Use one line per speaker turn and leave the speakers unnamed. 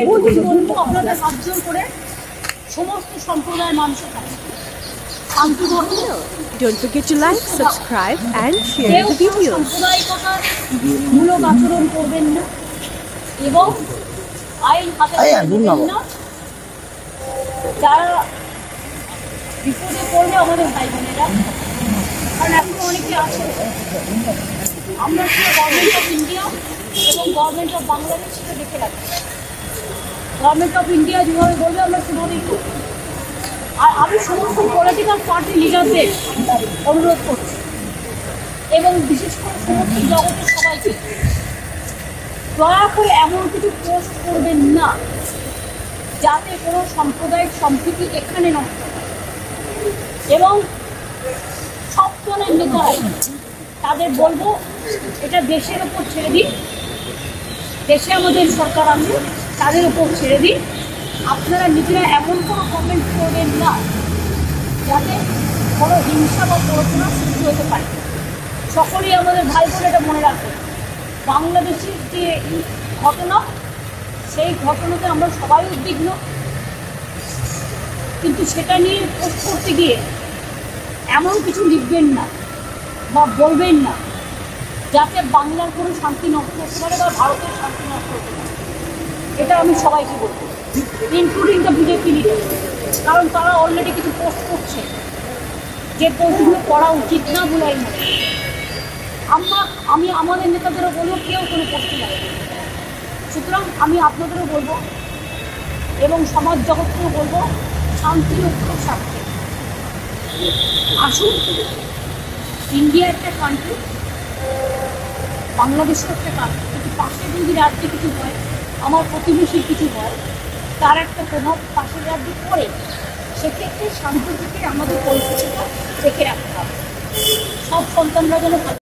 বলবো আপনাদের হাত জোর করে সমস্ত সম্প্রদায়ের মানুষের কাছে শান্তি ধর্ম।
Don't forget to like, subscribe and share the video.
সাম্প্রদায়িকতার মূলক আচরণ করবেন না এবং আইন হাতে নেবেন না। যারা বিপদে পড়বে আমাদের ভাই বোনেরা, কারণ এখন অনেকে আছে আমরা গভর্নমেন্ট অফ ইন্ডিয়া এবং গভর্নমেন্ট অফ বাংলাদেশ সেটা দেখে রাখি। গভর্নমেন্ট অফ ইন্ডিয়া যেভাবে বলবে আমরা সেভাবেই করব। আর আমি সমস্ত পলিটিক্যাল পার্টি লিডারদের অনুরোধ করছি এবং বিশেষ করে সমস্ত জগতের সবাইকে, দয়া করে এমন কিছু পোস্ট করবেন না যাতে কোনো সাম্প্রদায়িক সম্প্রীতি এখানে নষ্ট হয়। এবং সব দলের নেতারা তাদের বলবো এটা দেশের ওপর ছেড়ে দিন, দেশে আমাদের সরকার আছে তাদের উপর ছেড়ে দিন। আপনারা নিজেরা এমন কোনো কমেন্ট করবেন না যাতে কোনো হিংসা বা প্ররোচনা সৃষ্টি হতে পারে। সকলেই আমাদের ভাই বোন এটা মনে রাখবেন, বাংলাদেশের যে ঘটনা সেই ঘটনাতে আমরা সবাই উদ্বিগ্ন, কিন্তু সেটা নিয়ে পোস্ট করতে গিয়ে এমন কিছু লিখবেন না বা বলবেন না যাতে বাংলার কোনো শান্তি নষ্ট হতে পারে বা ভারতের শান্তি নষ্ট হতে পারে। এটা আমি সবাইকে বলবো, ইনক্লুডিং দ্য বিজেপি লিডার, কারণ তারা অলরেডি কিছু পোস্ট করছে যে পোস্টগুলো করা উচিত না বলে আমি মনে করি। আমি আমাদের নেতাদেরও বলবো কেউ কোনো পোস্টে যাবে। সুতরাং আমি আপনাদেরও বলবো এবং সমাজ জগৎকেও বলবো শান্তি রক্ষার স্বার্থে আসুন। ইন্ডিয়া একটা কান্ট্রি, বাংলাদেশের একটা কান্ট্রি, কিন্তু পাশে যদি রাজ্যে কিছু হয়, আমার প্রতিবেশীর কিছু হয়, তার একটা প্রভাব পাশের রাজ্যে পড়ে। সেক্ষেত্রে শান্তি থেকে আমাদের পরিস্থিতিটা দেখে রাখতে হবে। সব সন্তানরা যেন